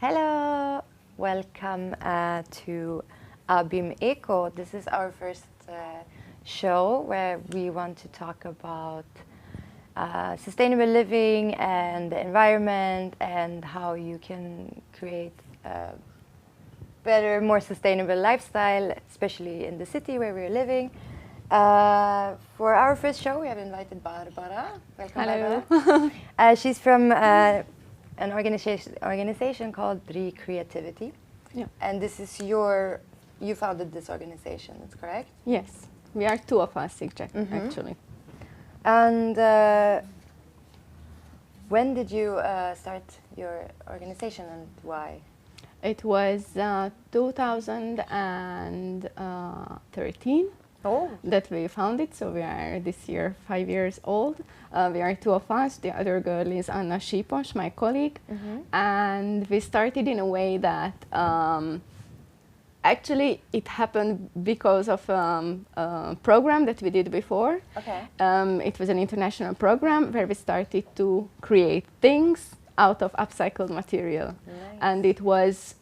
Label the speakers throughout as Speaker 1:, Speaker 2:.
Speaker 1: Hello, welcome to AbimEco. This is our first show where we want to talk about sustainable living and the environment and how you can create a better, more sustainable lifestyle, especially in the city where we're living. For our first show, we have invited Barbara. Welcome,
Speaker 2: Hello.
Speaker 1: Barbara. She's from an organization called Recreativity.
Speaker 2: Yeah.
Speaker 1: And this is you founded this organization, that's correct?
Speaker 2: Yes, we are two of us, actually.
Speaker 1: And when did you start your organization and why?
Speaker 2: It was 2013 that we founded, so we are this year 5 years old. We are two of us. The other girl is Anna Shiposh, my colleague. And we started in a way that actually it happened because of a program that we did before.
Speaker 1: Okay.
Speaker 2: It was an international program where we started to create things out of upcycled material.
Speaker 1: Nice.
Speaker 2: And it was,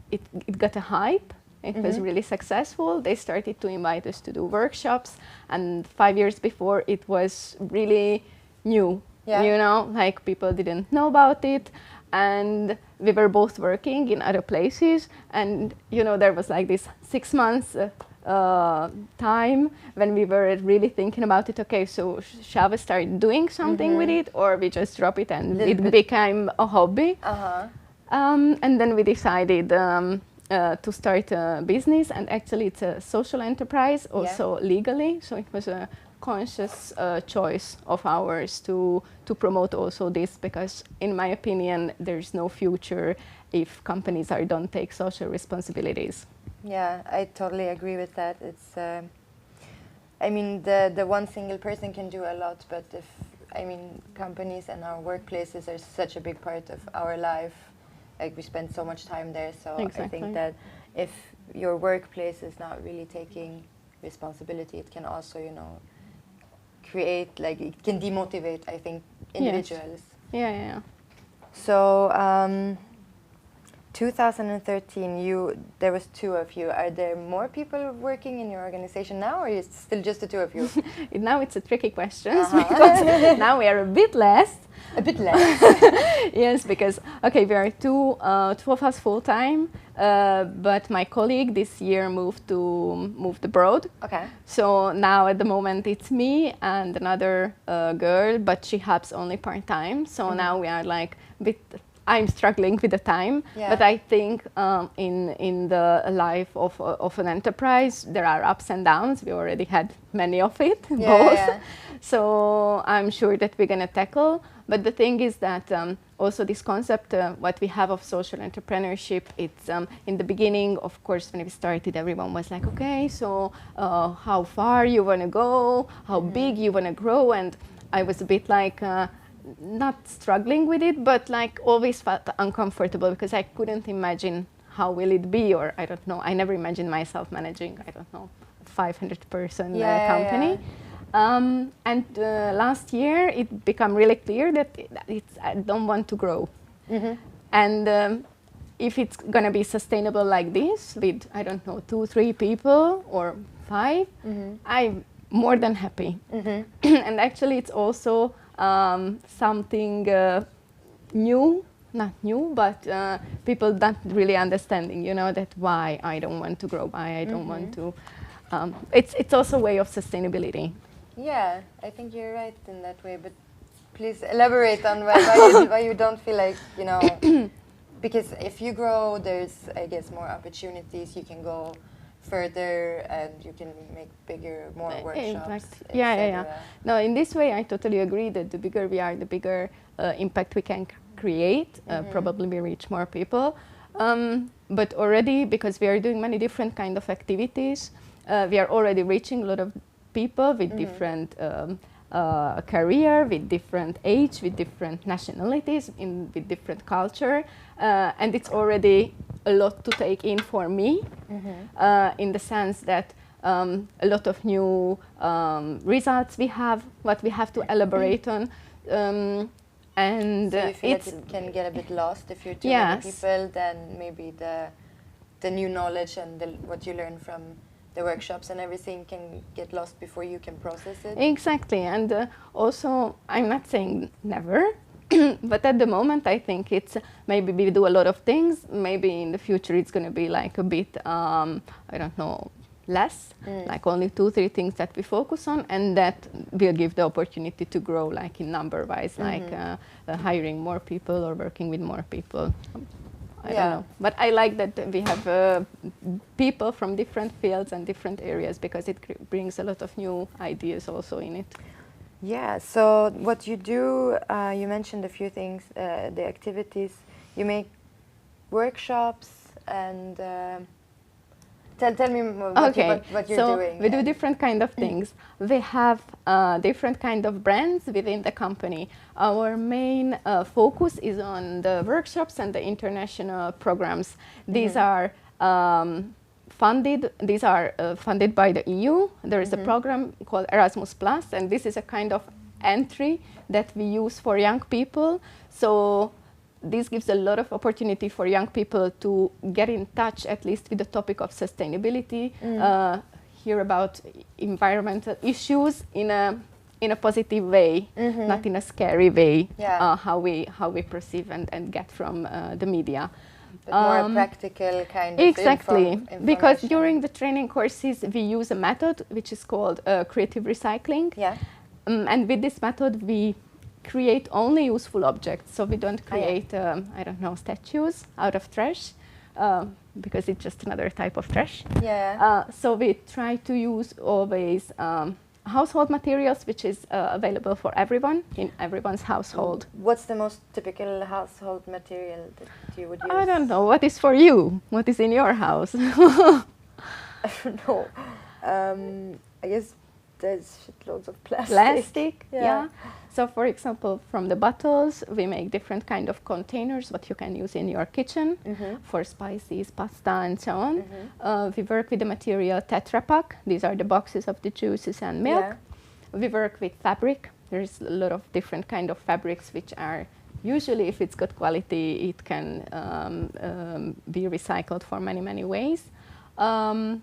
Speaker 2: it got a hype. It was really successful. They started to invite us to do workshops, and 5 years before it was really new.
Speaker 1: Yeah.
Speaker 2: You know, like people didn't know about it, and we were both working in other places, and you know, there was like this 6 months time when we were really thinking about it. Okay, so shall we start doing something with it, or we just drop it and it became a hobby? And then we decided to start a business, and actually it's a social enterprise, also legally, so it was a conscious choice of ours to promote also this, because in my opinion there's no future if companies don't take social responsibilities.
Speaker 1: Yeah, I totally agree with that. It's I mean, the one single person can do a lot, but companies and our workplaces are such a big part of our life. Like, we spend so much time there, so
Speaker 2: Exactly.
Speaker 1: I think that if your workplace is not really taking responsibility, it can also, you know, create, like, it can demotivate, I think, individuals.
Speaker 2: Yeah.
Speaker 1: So, 2013, there was two of you. Are there more people working in your organization now, or is it still just the two of you?
Speaker 2: Now it's a tricky question, because now we are a bit less.
Speaker 1: A bit less.
Speaker 2: Yes, because we are two of us full time, but my colleague this year moved abroad.
Speaker 1: Okay.
Speaker 2: So now at the moment it's me and another girl, but she helps only part time. So now we are like a bit. I'm struggling with the time, but I think in the life of an enterprise there are ups and downs. We already had many of it, both. Yeah. So I'm sure that we're gonna tackle. But the thing is that also this concept, what we have of social entrepreneurship, it's in the beginning, of course, when we started, everyone was like, okay, so how far you want to go, how big you want to grow, and I was a bit like, not struggling with it, but like always felt uncomfortable because I couldn't imagine how will it be, or I don't know, I never imagined myself managing, I don't know, 500-person company. And last year it became really clear that I don't want to grow. And if it's gonna be sustainable like this with, I don't know, 2-3 people or 5, I'm more than happy. And actually it's also something new, not new, but people not really understanding, you know, that why I don't want to grow, why I don't want to. It's also a way of sustainability.
Speaker 1: Yeah, I think you're right in that way, but please elaborate on why you don't feel like, you know, because if you grow, there's, I guess, more opportunities, you can go further and you can make bigger, more workshops.
Speaker 2: Yeah. No, in this way, I totally agree that the bigger we are, the bigger impact we can create. Probably we reach more people. But already, because we are doing many different kind of activities, we are already reaching a lot of people with different career, with different age, with different nationalities, with different culture, and it's already a lot to take in for me, in the sense that a lot of new results we have, what we have to elaborate on. And
Speaker 1: so you feel that it can get a bit lost if you're too many people, then maybe the new knowledge and what you learn from the workshops and everything can get lost before you can process it.
Speaker 2: Exactly, and also I'm not saying never, but at the moment I think it's maybe we do a lot of things. Maybe in the future it's going to be like a bit, I don't know, less, like only 2-3 things that we focus on, and that will give the opportunity to grow like in number-wise, like hiring more people or working with more people. I don't know. But I like that we have people from different fields and different areas, because it brings a lot of new ideas also in it.
Speaker 1: Yeah, so what you do, you mentioned a few things, the activities. You make workshops and tell me what you're doing.
Speaker 2: We do different kind of things. We have different kind of brands within the company. Our main focus is on the workshops and the international programs. These are funded. These are funded by the EU. There is a program called Erasmus+, and this is a kind of entry that we use for young people. So this gives a lot of opportunity for young people to get in touch, at least with the topic of sustainability, hear about environmental issues in a positive way, not in a scary way, how we perceive and get from the media.
Speaker 1: But more practical kind of
Speaker 2: information. Because during the training courses we use a method which is called creative recycling.
Speaker 1: Yeah.
Speaker 2: And with this method we create only useful objects, so we don't create, I don't know, statues out of trash, because it's just another type of trash.
Speaker 1: Yeah.
Speaker 2: So we try to use always household materials, which is available for everyone, in everyone's household.
Speaker 1: What's the most typical household material that you would use?
Speaker 2: I don't know. What is for you? What is in your house?
Speaker 1: I don't know. I guess there's shitloads of plastic.
Speaker 2: Plastic, yeah. So for example, from the bottles, we make different kind of containers what you can use in your kitchen for spices, pasta, and so on. We work with the material Tetra Pak. These are the boxes of the juices and milk. Yeah. We work with fabric. There's a lot of different kind of fabrics which are usually, if it's good quality, it can be recycled for many, many ways. And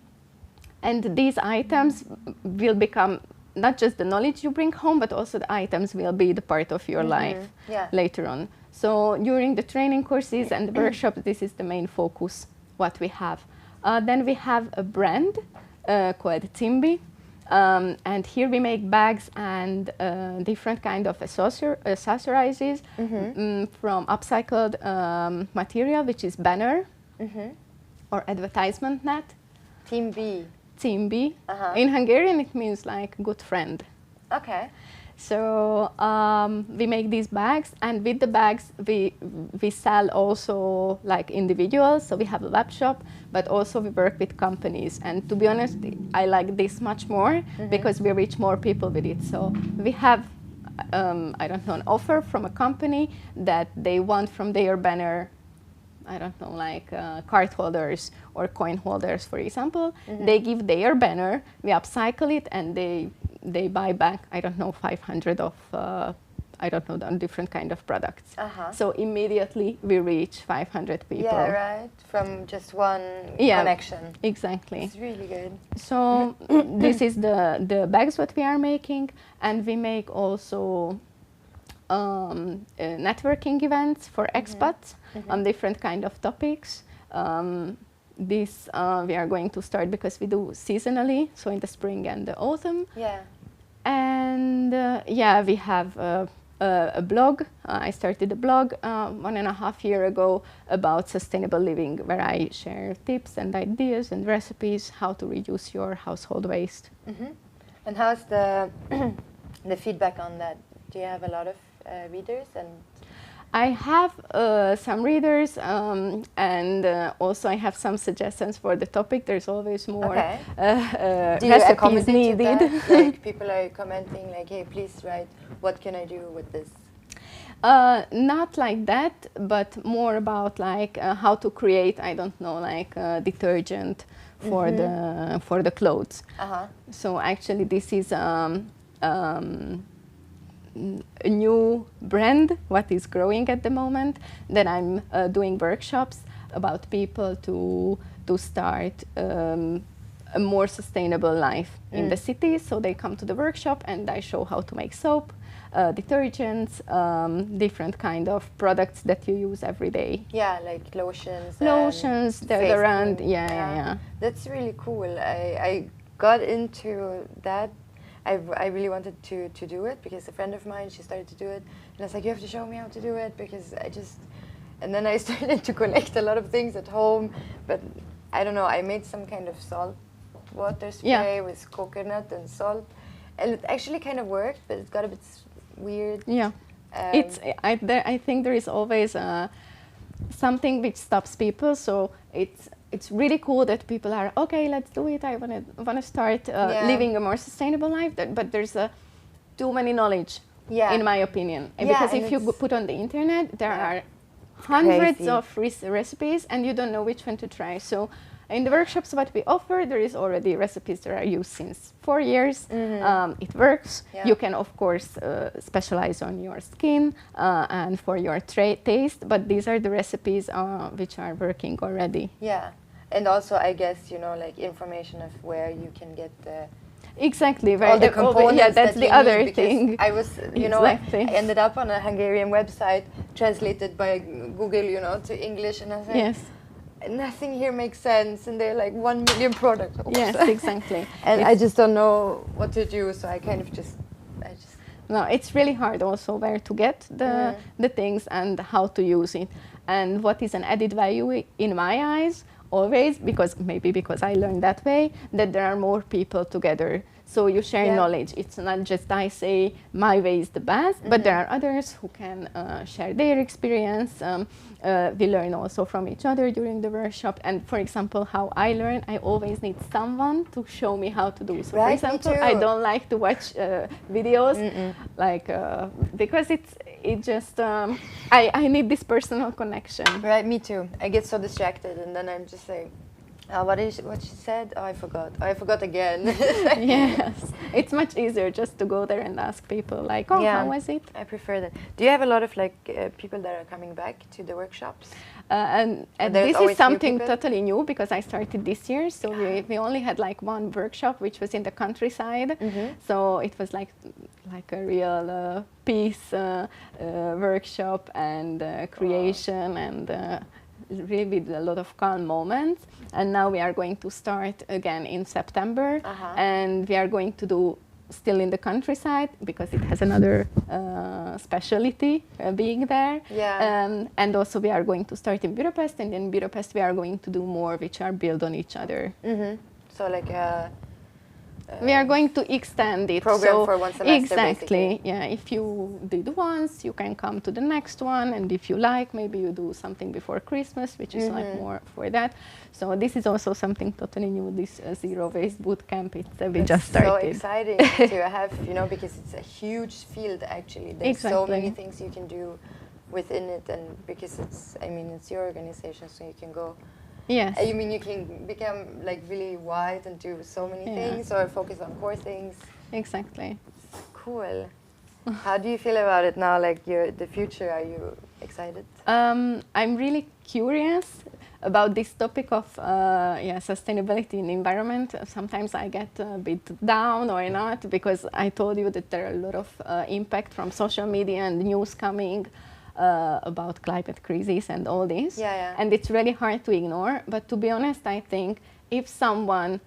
Speaker 2: these items will become not just the knowledge you bring home, but also the items will be the part of your life later on. So during the training courses and the workshops, this is the main focus, what we have. Then we have a brand called Timbi. And here we make bags and different kind of accessories from upcycled material, which is banner or advertisement net.
Speaker 1: Timbi.
Speaker 2: Timbi. In Hungarian it means like good friend.
Speaker 1: Okay.
Speaker 2: So we make these bags, and with the bags we sell also like individuals. So we have a web shop, but also we work with companies. And to be honest, I like this much more because we reach more people with it. So we have, I don't know, an offer from a company that they want from their banner, I don't know, like card holders or coin holders, for example. They give their banner, we upcycle it, and they buy back, I don't know, 500 of, I don't know, different kind of products. So immediately we reach 500 people.
Speaker 1: Yeah, right, from just one connection.
Speaker 2: Exactly.
Speaker 1: It's really good.
Speaker 2: So this is the bags what we are making, and we make also networking events for expats on different kind of topics. This we are going to start because we do seasonally, so in the spring and the autumn.
Speaker 1: Yeah.
Speaker 2: And yeah, we have a blog. I started a blog 1.5 years ago about sustainable living, where I share tips and ideas and recipes how to reduce your household waste.
Speaker 1: And how's the feedback on that? Do you have a lot of readers? And
Speaker 2: I have some readers, and also I have some suggestions for the topic. There's always more recipes needed.
Speaker 1: Like people are commenting like, hey, please write, what can I do with this?
Speaker 2: Not like that, but more about like how to create, I don't know, like detergent for the clothes.
Speaker 1: Uh-huh.
Speaker 2: So actually, this is a new brand what is growing at the moment, that I'm doing workshops about people to start a more sustainable life in the city. So they come to the workshop and I show how to make soap, detergents, different kind of products that you use every day.
Speaker 1: Yeah, like lotions,
Speaker 2: deodorant. Yeah.
Speaker 1: That's really cool. I got into that. I really wanted to do it because a friend of mine, she started to do it, and I was like, you have to show me how to do it, because and then I started to collect a lot of things at home, but I don't know, I made some kind of salt water spray with coconut and salt, and it actually kind of worked, but it got a bit weird.
Speaker 2: Yeah, I think there is always something which stops people, so it's really cool that people are, okay, let's do it, I want to start living a more sustainable life, but there's too many knowledge, in my opinion. Because if you put on the internet, there are hundreds of recipes and you don't know which one to try. So in the workshops what we offer, there is already recipes that are used since 4 years. It works. You can of course specialize on your skin and for your taste, but these are the recipes which are working already.
Speaker 1: Yeah, and also I guess, you know, like information of where you can get the
Speaker 2: all the
Speaker 1: components.
Speaker 2: Yeah, that's the other thing.
Speaker 1: I was, you know, I ended up on a Hungarian website translated by Google, you know, to English, and I was like, nothing here makes sense, and they're like 1 million products.
Speaker 2: Yes, exactly.
Speaker 1: And I just don't know what to do, so I kind of
Speaker 2: No, it's really hard also where to get the things and how to use it, and what is an added value in my eyes always, because I learned that way, that there are more people together. So you share knowledge. It's not just I say my way is the best, but there are others who can share their experience. We learn also from each other during the workshop. And for example, how I learn, I always need someone to show me how to do. So for example, I don't like to watch videos, like because it just I need this personal connection.
Speaker 1: Right, me too. I get so distracted, and then I'm just like, what she said? Oh, I forgot. Oh, I forgot again.
Speaker 2: Yes, it's much easier just to go there and ask people, like, oh, how was it?
Speaker 1: I prefer that. Do you have a lot of like people that are coming back to the workshops?
Speaker 2: And this is something totally new, because I started this year. So we only had like one workshop, which was in the countryside. So it was like a real peace workshop and creation and really with a lot of calm moments. And now we are going to start again in September, and we are going to do still in the countryside, because it has another specialty being there. And also we are going to start in Budapest, and in Budapest we are going to do more which are built on each other.
Speaker 1: So like
Speaker 2: we are going to extend it.
Speaker 1: Program for one semester.
Speaker 2: Exactly.
Speaker 1: Basically.
Speaker 2: Yeah. If you did once, you can come to the next one, and if you like, maybe you do something before Christmas, which is like more for that. So this is also something totally new. This zero waste boot camp. We just started.
Speaker 1: So exciting to have, you know, because it's a huge field actually. There's so many things you can do within it, and because it's your organization, so you can go.
Speaker 2: Yes.
Speaker 1: You mean you can become like really wide and do so many things, or focus on core things?
Speaker 2: Exactly.
Speaker 1: Cool. How do you feel about it now, like the future? Are you excited?
Speaker 2: I'm really curious about this topic of sustainability in the environment. Sometimes I get a bit down or not, because I told you that there are a lot of impact from social media and news coming about climate crisis and all this. And it's really hard to ignore. But to be honest, I think if someone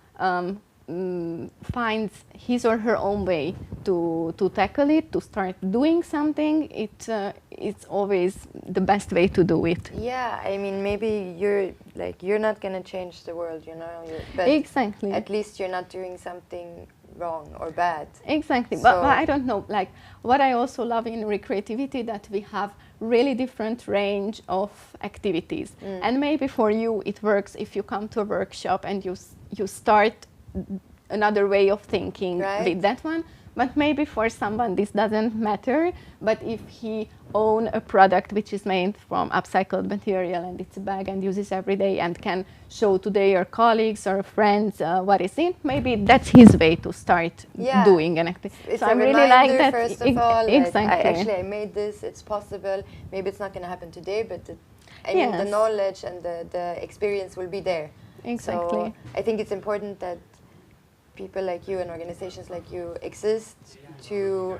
Speaker 2: finds his or her own way to tackle it, to start doing something, it's always the best way to do it.
Speaker 1: Yeah, I mean, maybe you're not gonna change the world, you know. But
Speaker 2: exactly.
Speaker 1: At least you're not doing something wrong or bad.
Speaker 2: Exactly. But I don't know. Like, what I also love in Recreativity, that we have really different range of activities. And maybe for you it works if you come to a workshop and you start another way of thinking with that one. But maybe for someone this doesn't matter, but if he own a product which is made from upcycled material and it's a bag and uses every day and can show to their colleagues or friends what is it, maybe that's his way to start doing an activity.
Speaker 1: It's
Speaker 2: so
Speaker 1: a
Speaker 2: I'm
Speaker 1: reminder,
Speaker 2: really like that.
Speaker 1: First of all,
Speaker 2: Exactly.
Speaker 1: like, I made this, it's possible. Maybe it's not going to happen today, but I mean, the knowledge and the experience will be there.
Speaker 2: Exactly.
Speaker 1: So I think it's important that people like you and organizations like you exist to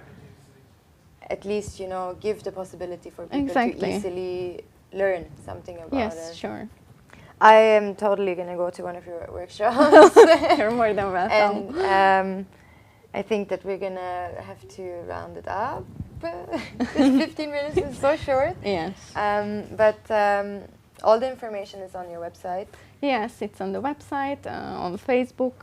Speaker 1: at least, you know, give the possibility for people to easily learn something about it.
Speaker 2: Yes, sure.
Speaker 1: I am totally going to go to one of your workshops.
Speaker 2: You're more than welcome.
Speaker 1: And I think that we're going to have to round it up. This 15 minutes is so short.
Speaker 2: Yes.
Speaker 1: But all the information is on your website.
Speaker 2: Yes, it's on the website, on Facebook.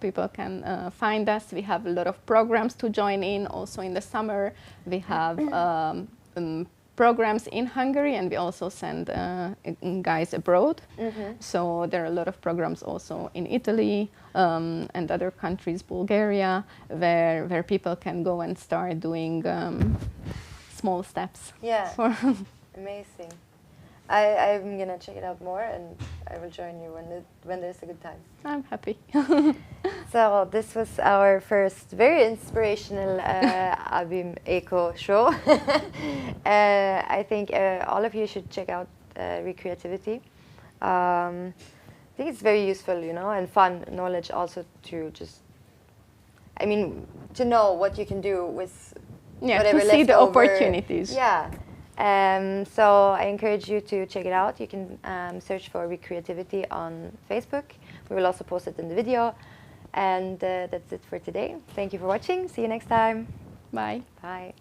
Speaker 2: People can find us. We have a lot of programs to join in. Also in the summer, we have programs in Hungary, and we also send guys abroad. So there are a lot of programs also in Italy and other countries, Bulgaria, where people can go and start doing small steps.
Speaker 1: Yeah, amazing. I'm going to check it out more, and I will join you when there's a good time.
Speaker 2: I'm happy.
Speaker 1: So this was our first very inspirational AbimEco show. I think all of you should check out Recreativity. I think it's very useful, you know, and fun knowledge also to just, I mean, to know what you can do with whatever
Speaker 2: to see the
Speaker 1: over.
Speaker 2: Opportunities.
Speaker 1: Yeah. So I encourage you to check it out. You can search for Recreativity on Facebook. We will also post it in the video. And that's it for today. Thank you for watching. See you next time.
Speaker 2: Bye.
Speaker 1: Bye.